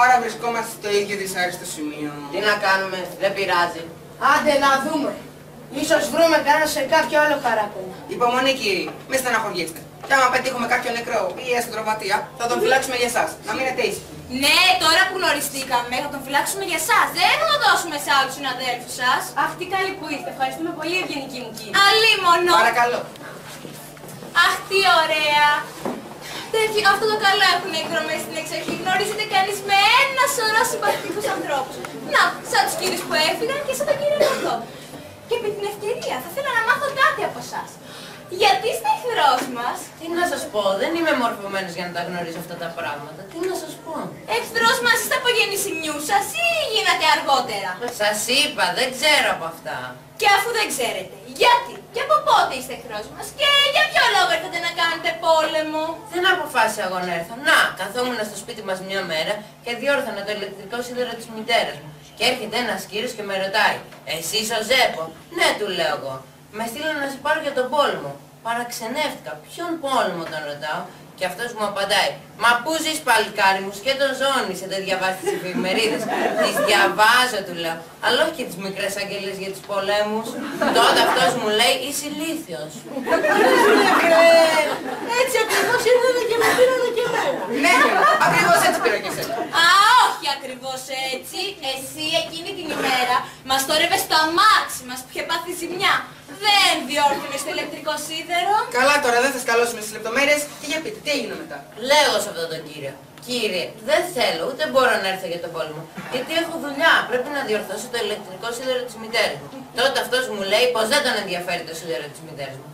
Άρα βρισκόμαστε στο ίδιο δυσάρεστο σημείο. Τι να κάνουμε, δεν πειράζει. Άντε να δούμε. Ίσως βρούμε κανένα σε κάποιο άλλο χαράκωμα. Υπομονή, κύριοι, μη στεναχωριέστε. Και άμα πετύχουμε κάποιο νεκρό ή έστω τραυματία, θα τον φυλάξουμε για εσάς. Να μείνετε ήσυχοι. Ναι, τώρα που γνωριστήκαμε θα τον φυλάξουμε για εσάς. Δεν θα τον δώσουμε σε άλλους συναδέλφους σας. Αχ, τι καλή που είστε. Ευχαριστούμε πολύ ευγενική μου κύριε. Αλίμονο. Παρακαλώ. Αχ, τι ωραία. Αυτό το καλό έχουν οι εκδρομές στην εξοχή. Γνωρίζετε κανείς με ένα σωρό συμπαθητικούς ανθρώπους. Να, σαν τους κύριους που έφυγαν και σαν τον κύριο εδώ. Και επί την ευκαιρία θα ήθελα να μάθω κάτι από εσάς. Γιατί είστε εχθρός μας? Τι να σας πω, δεν είμαι μορφωμένος για να τα γνωρίζω αυτά τα πράγματα. Τι να σας πω. Εχθρός μας είστε από γεννησιμιού σας ή γίνατε αργότερα? Σας είπα, δεν ξέρω από αυτά. Και αφού δεν ξέρετε, γιατί και από πότε είστε εχθρός μας και για ποιο λόγο έρχατε να κάνετε πόλεμο? Δεν αποφάσισα εγώ να έρθω. Να, καθόμουν στο σπίτι μας μια μέρα και διόρθωνα το ηλεκτρικό σίδερο της μητέρας μου. Και έρχεται ένας κύριος και με ρωτάει, «Εσύ ο Ζέπο?» «Ναι», του λέω εγώ. «Με στείλανε να σε πάρω για τον πόλεμο». Παραξενεύτηκα. «Ποιον πόλεμο?» τον ρωτάω. Και αυτός μου απαντάει, «Μα πού ζεις παλικάρι μου, σκέτο ζώνησε, δεν διαβάζεις τις εφημερίδες?» «Τις διαβάζω», του λέω, «αλλά όχι και τις μικρές αγγελίες για τους πολέμους». Τότε αυτός μου λέει, «Είσαι ηλίθιος». Έτσι ακριβώς ήρθανε και με πήρανε και εμένα. Ναι, ακριβώς έτσι πήρα και εσένα. Α, όχι ακριβώς έτσι. Εσύ εκείνη την ημέρα μας τόρευες στο αμάξι μας που είχε πάθει ζημιά. Δεν διόρθωνες το ηλεκτρικό σίδερο. Καλά, τώρα δεν θα σκαλώσουμε στις λεπτομέρειες. Και για πείτε, τι έγινε μετά? Λέω σε αυτόν τον κύριο, «Κύριε, δεν θέλω, ούτε μπορώ να έρθω για τον πόλεμο, γιατί έχω δουλειά, πρέπει να διορθώσω το ηλεκτρικό σίδερο της μητέρας μου». Τότε αυτός μου λέει πως δεν τον ενδιαφέρει το σίδερο της μητέρας μου.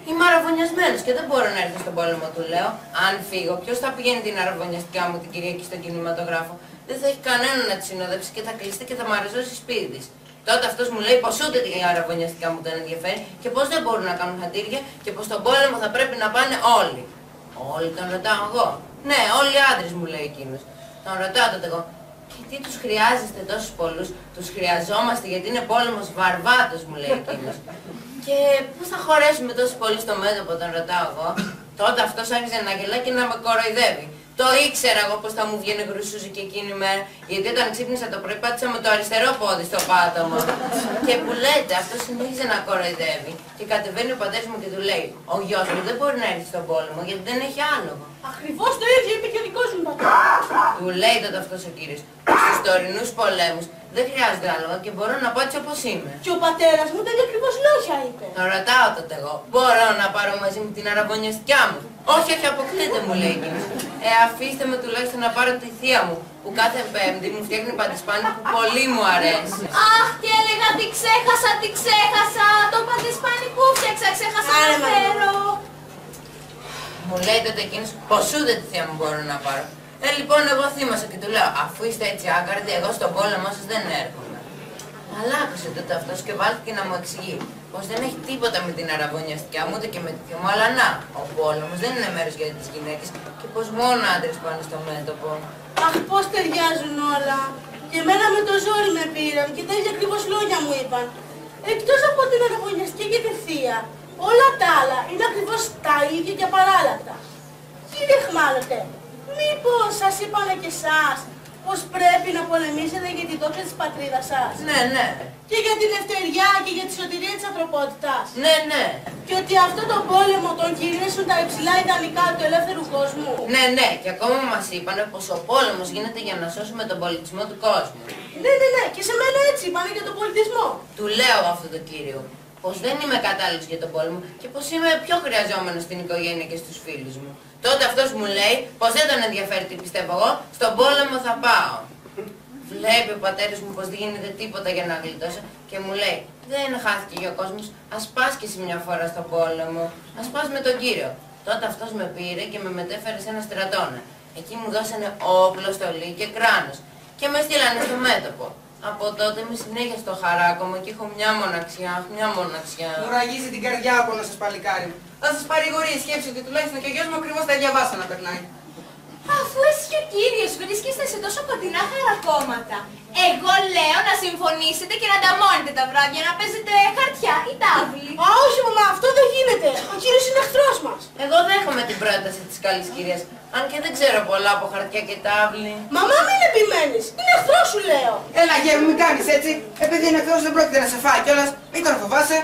Είμαι αραβωνιασμένος και δεν μπορώ να έρθω στον πόλεμο, του λέω. Αν φύγω, ποιος θα πηγαίνει την αραβωνιαστικά μου την Κυριακή στον κινηματογράφο? Δεν θα έχει κανέναν να τη συνοδεύσει και θα κλειστεί και θα μ' αρεζώσει σπίτι της. Τότε αυτός μου λέει πως ούτε η αραβωνιαστικά μου τον ενδιαφέρει και πως δεν μπορούν να κάνουν χατήρια και πως στον πόλεμο θα πρέπει να πάνε όλοι. Όλοι, τον ρωτάω εγώ. Ναι, όλοι οι άντρες, μου λέει εκείνος. Τον ρωτάω τότε εγώ. Και τι τους χρειάζεστε τόσους πολλούς? Τους χρειαζόμαστε γιατί είναι πόλεμος βαρβάτος, μου λέει εκείνος. Και πού θα χωρέσουμε τόσους πολλούς στο μέτωπο, τον ρωτάω εγώ. Τότε αυτός άρχισε να γελάει και να με κοροϊδεύει. Το ήξερα εγώ πως θα μου βγαίνει γρουσούζι και εκείνη η μέρα, γιατί όταν ξύπνησα το πρωί πάτησα με το αριστερό πόδι στο πάτωμα. Και που λέτε, αυτό συνέχιζε να κοροϊδεύει και κατεβαίνει ο πατέρας μου και του λέει, «Ο γιος μου δεν μπορεί να έρθει στον πόλεμο γιατί δεν έχει άλογο». Ακριβώς το ίδιο είπε και ο δικός μου πατέρα. Του λέει τότε αυτός ο κύριος, «Στους τωρινούς πολέμους δεν χρειάζεται άλογο και μπορώ να πω έτσι όπως είμαι». Και ο πατέρας μου τέτοια ακριβώς λόγια είπε. Τον ρωτάω τότε εγώ, «Μπορώ να πάρω μαζί μου την αραβωνιαστικιά μου?» «Όχι, όχι, αποκλείται», μου λέει εκείνος. Αφήστε με τουλάχιστον να πάρω τη θεία μου, που κάθε Πέμπτη μου φτιάχνει παντισπάνι που πολύ μου αρέσει. Αχ, και έλεγα τι ξέχασα. Το παντισπάνι που φτιάξα, ξέχασα να φέρω. Μου λέει τότε εκείνος πως ούτε τη θεία μου μπορώ να πάρω. Λοιπόν, εγώ θύμασα και του λέω, «Αφού είστε έτσι άκαρδοι, εγώ στον πόλεμο σας δεν έρχομαι». Αλλά άκουσε τότε αυτός και βάλθηκε να μου εξηγεί πως δεν έχει τίποτα με την αραβωνιαστικιά μου ούτε και με τη θεία μου, αλλά να, ο πόλεμος δεν είναι μέρος για τις γυναίκες και πως μόνο άντρες πάνε στο μέτωπο. Αχ, πώς ταιριάζουν όλα. Και εμένα με το ζόρι με πήραν και τα ίδια ακριβώς λόγια μου είπαν. Εκτός από την αραβωνιαστική και τη θεία, όλα τα άλλα είναι ακριβώς τα ίδια και απαράλλακτα. Κύριε Χμάλωτε, μήπως σας είπανε και εσάς πως πρέπει να πολεμήσετε για τη δόξα της πατρίδας σας. Ναι, ναι. Και για την ελευθεριά και για τη σωτηρία της ανθρωπότητας. Ναι, ναι. Και ότι αυτό το πόλεμο τον κηρύσσουν τα υψηλά ιδανικά του ελεύθερου κόσμου. Ναι, ναι. Και ακόμα μας είπανε πως ο πόλεμος γίνεται για να σώσουμε τον πολιτισμό του κόσμου. Ναι, ναι, ναι. Και σε μένα έτσι είπανε για τον πολιτισμό. Του λέω αυτό το κύριο, πως δεν είμαι κατάλληλος για τον πόλεμο και πως είμαι πιο χρειαζόμενος στην οικογένεια και στους φίλους μου. Τότε αυτός μου λέει πως δεν τον ενδιαφέρει τι πιστεύω εγώ, στον πόλεμο θα πάω. Βλέπει ο πατέρας μου πως δεν γίνεται τίποτα για να γλιτώσω και μου λέει δεν χάθηκε και ο κόσμος, ας πας και εσύ μια φορά στον πόλεμο, ας πας με τον κύριο. Τότε αυτός με πήρε και με μετέφερε σε ένα στρατόνα. Εκεί μου δώσανε όπλο, στολή και κράνος και με στείλανε στο μέτωπο. Από τότε είμαι συνέχεια στο χαράκωμα και έχω μια μοναξιά, μια μοναξιά. Μου ραγίζει την καρδιά από να σας παλικάρι μου. Θα σας παρηγορεί η σκέψη ότι τουλάχιστον και ο γιος μου ακριβώς τα ίδια βάσανα περνάει. Αφού εσύ και ο κύριος βρίσκεστε σε τόσο κοντινά χαρακόμματα, εγώ λέω να συμφωνήσετε και να ανταμώνετε τα βράδια, να παίζετε χαρτιά ή τάβλη. Α, όχι μαμά, αυτό δεν γίνεται. Ο κύριος είναι εχθρός μας. Εγώ δέχομαι την πρόταση της καλής κυρίας, αν και δεν ξέρω πολλά από χαρτιά και τάβλη. Μαμά, μην επιμένεις. Είναι εχθρός σου λέω. Έλα γέρ, μην κάνεις έτσι. Επειδή είναι εχθρός δεν πρόκειται να σε φάει κιόλας. Μην τον φοβάσαι.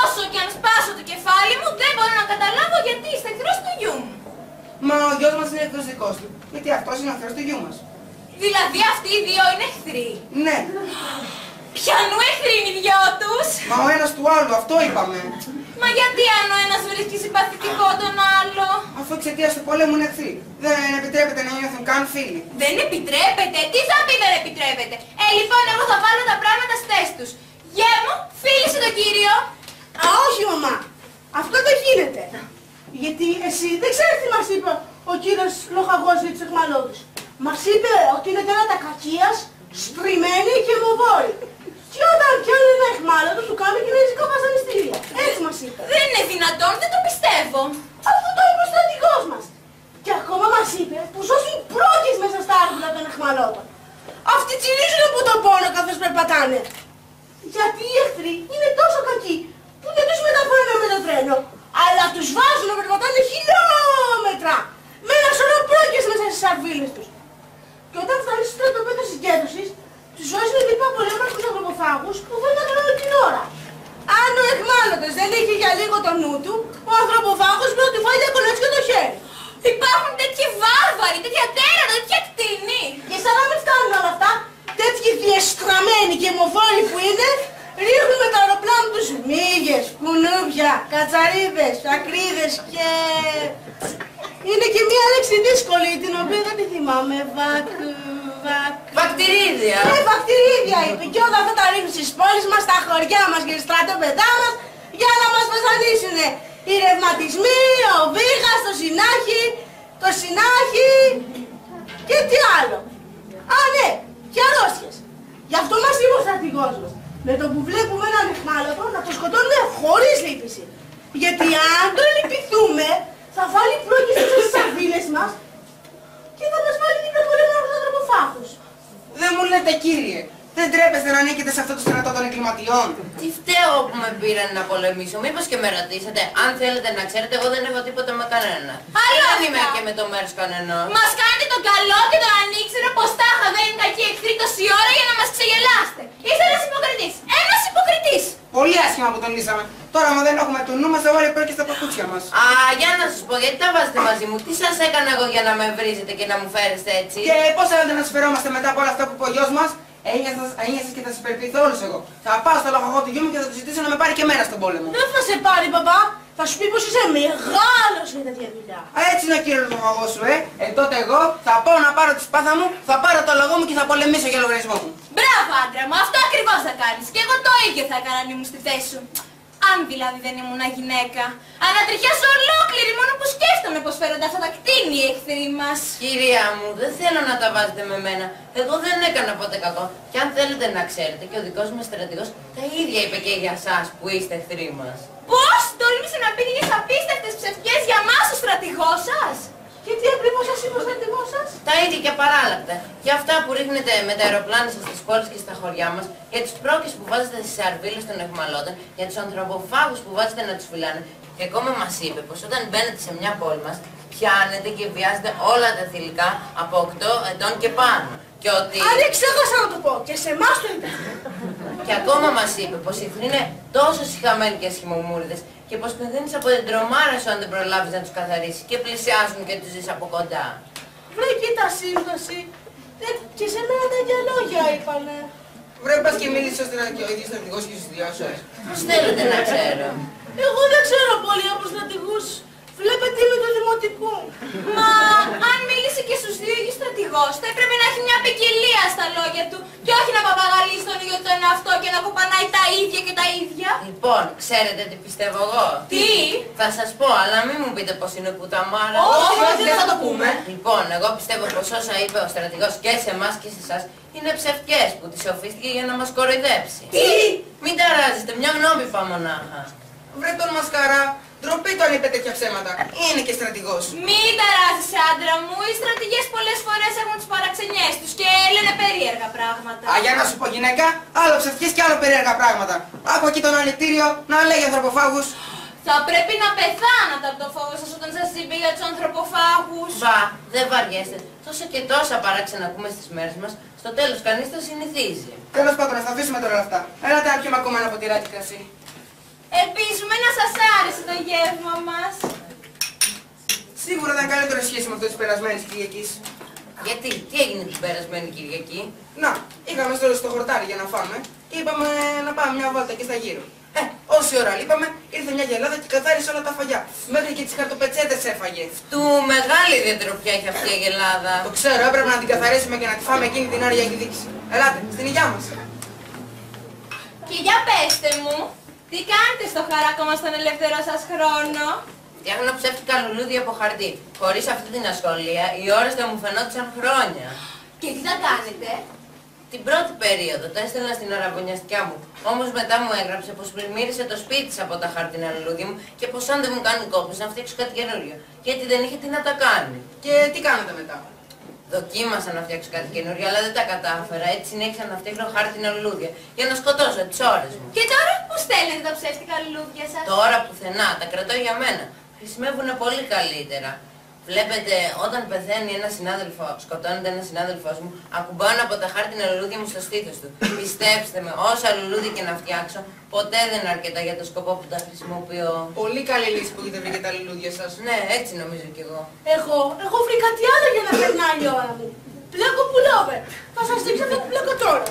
Όσο και αν σπάσω το κεφάλι μου, δεν μπορώ να καταλάβω γιατί είστε εχθρός του γιού μου. Μα ο γιος μας είναι εχθρός δικός του. Γιατί αυτός είναι ο εχθρός του γιού μας. Δηλαδή αυτοί οι δύο είναι εχθροί. Ναι. Ποιανού εχθροί είναι οι δυο τους? Μα ο ένας του άλλου, αυτό είπαμε. Μα γιατί αν ο ένας βρίσκει συμπαθητικό τον άλλο? Αφού εξαιτίας του πολέμου είναι εχθροί. Δεν επιτρέπεται να νιώθουν καν φίλοι. Δεν επιτρέπεται. Τι θα πει δεν επιτρέπεται? Λοιπόν, εγώ θα βάλω τα πράγματα στη θέση τους. Γε μου, φίλησε τον κύριο. Α, όχι μαμά. Αυτό δεν γίνεται. Γιατί εσύ δεν ξέρεις τι μας είπε ο κύριος λοχαγός για τους εχμαλώτους. Μας είπε ότι είναι τέρατα κακίας, στριμμένοι και μοβόροι. Και όταν πιάνει ένα εχμάλωτο του κάνει κινέζικα βασανιστήρια. Έτσι μας είπε. Δεν είναι δυνατόν, δεν το πιστεύω. Αυτό το είπε ο στρατηγός μας. Και ακόμα μας είπε πως όσοι πρόκειται μέσα στα άρθρα των εχμαλώτων. Αυτοί τσιρίζουν από τον πόνο καθώς περπατάνε. Γιατί οι εχθροί είναι τόσο κακοί που δεν τους μεταφέρουν με το τρένο, αλλά τους βάζουν να περπατάνε χιλιόμετρα με ένα σωρό πρόκειες μέσα στις σαρβίλες τους. Και όταν φτάνει στο στρατοπέδο συγκέντρωσης, τους βάζουν δίπλα πολέμους τους ανθρωποφάγους που δεν μετρώνουν την ώρα. Αν ο εχμάλωτος δεν είχε για λίγο το νου του, ο ανθρωποφάγος μπορεί να του φάει διακονέτσι το χέρι. Υπάρχουν τέτοιοι βάρβαροι, τέτοια τέρατα, τέτοια κτηνοί. Και σαν να μην φτάνουν όλα αυτά, τέτοιοι διεστραμμένοι και μοβόροι που είναι, ρίχνουν με το αεροπλάνο τους μύγες, κουνούπια, κατσαρίδες, ακρίδες και... Είναι και μία λέξη δύσκολη, την οποία δεν τη θυμάμαι. Βακτηρίδια. Ναι, βακτηρίδια είπε. Και όλα αυτά τα ρίχνουν στις πόλεις μας, στα χωριά μας και στα στρατόπεδά μας για να μας βασανίσουν. Οι ρευματισμοί, ο βήχας, το συνάχι και τι άλλο. Α, ναι, και αρρώστιες. Γι' αυτό μας είπε ο στρατηγός μας. Με το που βλέπουμε έναν εχμάλωτο να το σκοτώνουμε χωρίς λύπηση. Γιατί αν το λυπηθούμε, θα βάλει πρόκειται στις σαρδίλες μας και θα μας βάλει δίπλα πολέμου από τους ανθρωποφάγους. Δεν μου λέτε κύριε, δεν τρέπεστε να ανήκετε σε αυτό το στρατό των εγκληματιών. Τι φταίω που με πήραν να πολεμήσω, μήπως και με ρωτήσατε. Αν θέλετε να ξέρετε, εγώ δεν έχω τίποτα με κανένα. Αλλά δεν είμαι και με το μέρος κανένα. Μας κάνετε τον καλό και τον ανήξερο πως τάχα δεν είναι κακοί εχθροί τόση ώρα για να μας ξεγελάσετε. Είστε ένας υποκριτής. Ένας υποκριτής. Πολύ άσχημα που τον λύσαμε. Τώρα, άμα δεν έχουμε το νου μας, θα βάλει πρόκειται στα παπούτσια μας. Α, για να σας πω, γιατί τα βάζετε μαζί μου. Τι σας έκανα εγώ για να με βρίζετε και να μου φέρεστε έτσι. Και πώς θέλετε να σας φερόμαστε μετά από όλα αυτά που είπε ο γιος μας. Ένιωσες και θα σας περιποιηθώ όλους εγώ. Θα πάω στο λογαγό του γιού μου και θα του ζητήσω να με πάρει και μένα στον πόλεμο. Δεν θα σε πάρει παπά, θα σου πει πως είσαι μεγάλος για τέτοια δουλειά. Α, έτσι είναι ο κύριος λογαγός σου, τότε εγώ θα πάω να πάρω τη σπάθα μου, θα πάρω το λογό μου και θα πολεμήσω για λογαριασμό μου. Μπράβο άντρα μου, αυτό ακριβώς θα κάνεις. Και εγώ το ίδιο θα έκανα αν ήμουν στη θέση σου. Αν δηλαδή δεν ήμουν γυναίκα. Ανατριχιάζω ολόκληρη μόνο που σκέφτομαι πως φέρονται αυτά τα κτίνη οι εχθροί μας. Κυρία μου, δεν θέλω να τα βάζετε με μένα. Εγώ δεν έκανα ποτέ κακό. Και αν θέλετε να ξέρετε, και ο δικός μας στρατηγός τα ίδια είπε και για εσάς που είστε εχθροί μας. Πώς τόλμησε να πει τις απίστευτες ψευδιές για μας ο στρατηγός σας? Και τι ακριβώς σας είπε ο στρατηγός σας? Τα ίδια και παράλλακτα. Για αυτά που ρίχνετε με τα αεροπλάνα σας στις πόλεις και στα χωριά μας, για τις πρόκειες που βάζετε στις αρβίλες των εχμαλώτων, για τους ανθρωποφάγους που βάζετε να τους φυλάνε. Και ακόμα μας είπε πως όταν μπαίνετε σε μια πόλη μας, πιάνετε και βιάζετε όλα τα θηλυκά από 8 ετών και πάνω. Και ότι... Αν ξέχασα να το πω, και σε εμάς το είπε. Και ακόμα μας είπε πως οι εχθροί είναι τόσο σιχαμένοι και σχημομούριδες και πως πεθαίνεις από την τρομάρα σου αν δεν προλάβεις να τους καθαρίσεις και πλησιάζουν και τους ζεις από κοντά. Βρε, κοίτα σύμβαση. Και σε μένα τα ίδια λόγια είπανε. Βρε, πας και μίλησες ο ίδιος στρατηγός και στους δυο σας. Πώς θέλετε να ξέρω. Εγώ δεν ξέρω πολύ από στρατηγούς. Βλέπετε είμαι του δημοτικού. Μα αν μίλησε και στους δύο ίδιους στρατηγός, θα έπρεπε να έχει μια ποικιλία στα λόγια του και όχι να παπαγαλεί στον ίδιο τον εαυτό και να κοπανάει τα ίδια και τα ίδια. Λοιπόν, ξέρετε τι πιστεύω εγώ. Τι? Θα σας πω, αλλά μην μου πείτε πως είναι κουταμάρα. Όχι, δεν θα το πούμε. Λοιπόν, εγώ πιστεύω πως όσα είπε ο στρατηγός και σε εμάς και σε εσάς είναι ψευτικές που τις οφείστηκε για να μας κοροϊδέψει. Τι! Μην ταράζεστε, μια γνώμη είπα μονάχα. Βρε τον μασκαρά, ντροπή το αν είπε τέτοια ψέματα. Είναι και στρατηγός. Μην ταράζεσαι, άντρα μου. Οι στρατηγές πολλές φορές έχουν τις παραξενιές τους και λένε περίεργα πράγματα. Α, για να σου πω γυναίκα, άλλο ψευτικές και άλλο περίεργα πράγματα. Άκου εκεί τον αλητήριο να λέγει ανθρωποφάγους. Θα πρέπει να πεθάνατε από το φόβο σας όταν σας είπε για τους ανθρωποφάγους. Μπα, δεν βαριέστε. Τόσα και τόσα παράξενα ακούμε στις μέρες μας, στο τέλος κανείς το συνηθίζει. Τέλος πάντων, θα αφήσουμε τώρα αυτά. Έλατε να πιούμε ακόμα ένα ποτηράκι κρασί. Ελπίζουμε να σας άρεσε το γεύμα μας. Σίγουρα ήταν καλύτερη σχέση με αυτό της περασμένης Κυριακής. Γιατί, τι έγινε την περασμένη Κυριακή. Να, είχαμε στο χορτάρι για να φάμε και είπαμε να πάμε μια βόλτα εκεί στα γύρω. Όση ώρα λείπαμε, ήρθε μια γελάδα και καθάρισε όλα τα φαγιά. Μέχρι και τις χαρτοπετσέτες έφαγε. Του μεγάλη διατροπιά έχει αυτή η γελάδα. Το ξέρω, έπρεπε να την καθαρίσουμε και να τη φάμε εκείνη την ώρα για εκδίκηση. Ελάτε, στην υγειά μας. Και για πέστε μου, τι κάνετε στο χαράκο μας τον ελεύθερο σας χρόνο. Φτιάχνω ψεύτικα λουλούδια από χαρτί. Χωρίς αυτή την ασχολία, οι ώρες θα μου φαινόντουσαν χρόνια. Και τι θα κάνετε. Την πρώτη περίοδο τα έστελνα στην αραβωνιαστικιά μου. Όμως μετά μου έγραψε πως πλημμύρισε το σπίτι της από τα χαρτινά λουλούδια μου και πως αν δεν μου κάνουν κόπους να φτιάξω κάτι καινούριο. Γιατί δεν είχε τι να τα κάνει. Και τι κάνατε μετά. Δοκίμασα να φτιάξω κάτι καινούριο, αλλά δεν τα κατάφερα. Έτσι συνέχισα να φτιάχνω χάρτινα λουλούδια για να σκοτώσω τις ώρες μου. Και τώρα που στέλνετε τα ψεύτικα λουλούδια σας. Τώρα πουθενά, τα κρατώ για μένα. Χρησιμεύουν πολύ καλύτερα. Βλέπετε, όταν πεθαίνει ένα συνάδελφο, σκοτώνεται ένα συνάδελφός μου, ακουμπάνω από τα χάρτινα λουλούδια μου στο στήθος του. Πιστέψτε με, όσα λουλούδια και να φτιάξω, ποτέ δεν είναι αρκετά για το σκοπό που τα χρησιμοποιώ. Πολύ καλή λύση που έχετε βρει για τα λουλούδια σας. Ναι, έτσι νομίζω κι εγώ. Εγώ βρήκα κάτι άλλο για να περνάει η ώρα μου. Πλέκω πουλόβερ. Θα σας δείξω αυτό που πλέκω τώρα.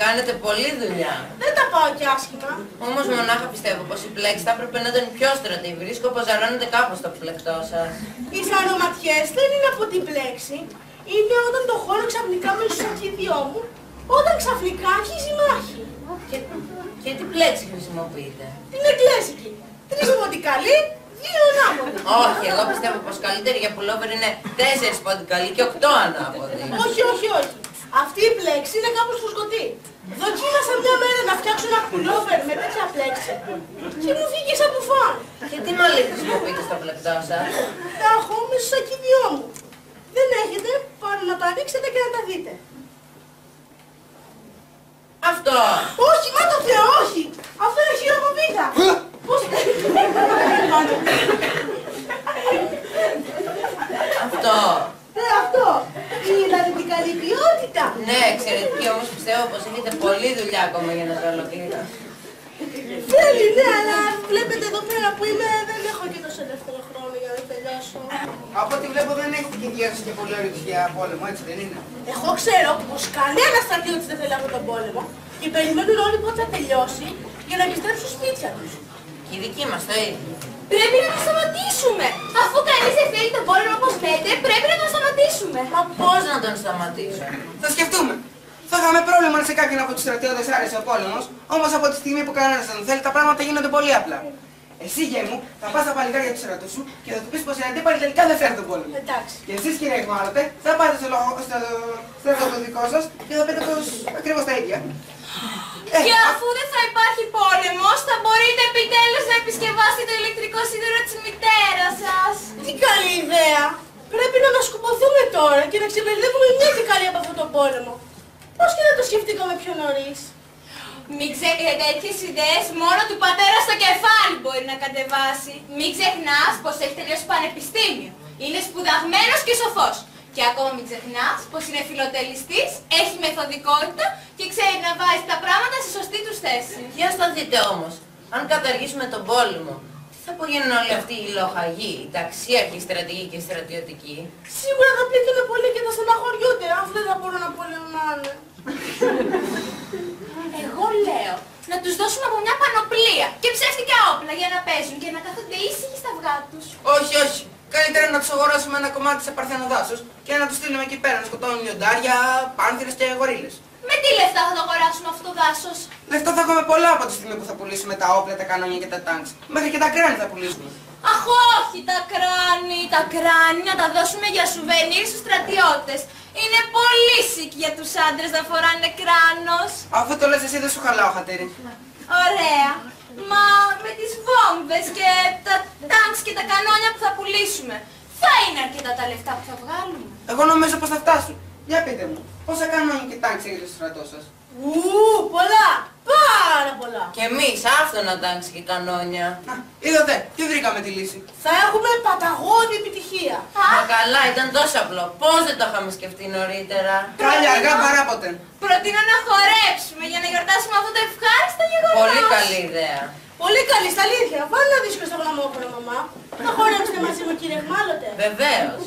Κάνετε πολλή δουλειά. Δεν τα πάω κι άσχημα. Όμως μονάχα πιστεύω πως η πλέξη θα έπρεπε να ήταν πιο στρατή. Βρίσκω πως ζαρώνεται κάπως το πλεκτό σας. Οι σαρωματιές δεν είναι από την πλέξη. Είναι όταν το χώρο ξαφνικά με στο αρχίδιό μου, όταν ξαφνικά αρχίζει η μάχη. Και τι πλέξη χρησιμοποιείτε. Την εγκλέσικη. 3 ποντικαλί, 2 ανάποδοι. Όχι, εγώ πιστεύω πως καλύτερη για πουλόβερ είναι 4 ποντικαλί και 8 ανάποδοι. Όχι. Αυτή η πλέξη είναι κάπως φουσκωτή. Δοκίμασα μια μέρα να φτιάξω ένα πουλόβερ με τέτοια πλέξη και μου βγήκε σαν μπουφάν. Και τι μαλλί χρησιμοποιείτε στο πλεκτό σας. Τα έχω μέσα στο σακιδιό μου. Δεν έχετε παρά να το ανοίξετε και να τα δείτε. Αυτό! Όχι, μα το Θεό, όχι! Αυτό είναι χειροκοπίτα! Πώς... Αυτό! Αυτό! Είναι δηλαδή την καλή ποιότητα! Ναι, εξαιρετική, όμως πιστεύω πως έχετε πολλή δουλειά ακόμα για να το ολοκληρώσετε. Θέλει, ναι, αλλά βλέπετε εδώ πέρα που είμαι, δεν έχω και τόσο ελεύθερο χρόνο για να τελειώσω. Από ό,τι βλέπω δεν έχετε και διάθεση και πολύ όρεξη για πόλεμο, έτσι δεν είναι. Εγώ ξέρω πως κανένας στρατιώτης δεν θέλει αυτόν τον πόλεμο και περιμένουν όλοι πότε θα τελειώσει για να επιστρέψουν σπίτια τους. Και οι δικοί μας το ίδιο. Πρέπει να το σταματήσουμε. Αφού κανείς δεν θέλει τον πόλεμο όπως λέτε, πρέπει να τον σταματήσουμε. Μα πώς να τον σταματήσω. Θα σκεφτούμε. Θα είχαμε πρόβλημα αν σε κάποιον από τους στρατιώτες άρεσε ο πόλεμος, όμως από τη στιγμή που κανένας δεν τον θέλει τα πράγματα γίνονται πολύ απλά. Εσύ, γε μου, θα πας στα παλικάρια του στρατού σου και θα του πεις πως οι αντίπαλοι τελικά δεν θέλουν τον πόλεμο. Εντάξει. Και εσείς, κύριε Εκμάλωτε, θα πάτε στο στρατό το δικό σας και θα πείτε πως ακριβώς τα ίδια. Και αφού δεν θα υπάρχει πόλεμος, θα μπορείτε επιτέλους να επισκευάσετε το ηλεκτρικό σίδερο της μητέρας σας. Τι καλή ιδέα! Πρέπει να ανασκουμποθούμε τώρα και να ξεμπερδεύουμε μια και καλή από αυτόν τον πόλεμο. Πώς και να το σκεφτήκαμε πιο νωρίς. Μην ξεχνάτε τέτοιες ιδέες, μόνο του πατέρα στο κεφάλι μπορεί να κατεβάσει. Μην ξεχνάς πως έχει τελειώσει πανεπιστήμιο. Είναι σπουδαγμένος και σοφός. Και ακόμα μην ξεχνάς πως είναι φιλοτελιστής, έχει μεθοδικότητα και ξέρει να βάζει τα πράγματα στη σωστή τους θέση. Για δείτε όμως, αν καταργήσουμε τον πόλεμο, τι θα απογίνουν όλοι αυτοί οι λοχαγοί, οι ταξίαρχοι, οι στρατηγοί και οι στρατιωτικοί? Σίγουρα θα πλήττουν πολύ και θα στεναχωριούνται, αφού δεν θα μπορούν να πολεμάνε. Εγώ λέω να τους δώσουμε από μια πανοπλία και ψεύτικα όπλα για να παίζουν και να κάθονται ήσυχοι στα αυγά τους. Όχι, όχι. Καλύτερα να τους αγοράσουμε ένα κομμάτι σε παρθένο δάσος και να τους στείλουμε εκεί πέρα να σκοτώνουν λιοντάρια, πάνθυρες και γορίλες. Με τι λεφτά θα το αγοράσουμε αυτό το δάσος? Λεφτά θα έχουμε πολλά από τη στιγμή που θα πουλήσουμε τα όπλα, τα κανόνια και τα τάγκς. Μέχρι και τα κράνη θα πουλήσουμε. Αχ, όχι τα κράνη. Τα κράνη να τα δώσουμε για σουβενίρ στους στρατιώτες. Είναι πολύ σικ για τους άντρες να φοράνε κράνος. Αφού το λες εσύ δεν σου χαλάω, Χατήρι. Ωραία. Μα με τις βόμβες και τα τάγκς και τα κανόνια που θα πουλήσουμε, θα είναι αρκετά τα λεφτά που θα βγάλουμε? Εγώ νομίζω πως θα φτάσουν. Για πείτε μου, πόσα κανόνια και τάγκς έχετε στο στρατό σας? Πολλά! Πάρα πολλά! Και εμείς, άφθονα τάγκς και κανόνια. Να, είδατε, και βρήκαμε τη λύση. Θα έχουμε παταγώδη επιτυχία. Μα καλά, ήταν τόσο απλό. Πώς δεν το είχαμε σκεφτεί νωρίτερα? Κάλια αργά παρά ποτέ. Προτείνω να χορέψουμε για να γιορτάσουμε αυτό το ευχάριστο γεγονός. Πολύ καλή ιδέα. Πολύ καλή, στα αλήθεια. Βάλε ένα δίσκο στο γραμμόφωνο, μαμά. Θα χορέψετε μαζί μου, κύριε Εχμάλωτε. Βεβαίως.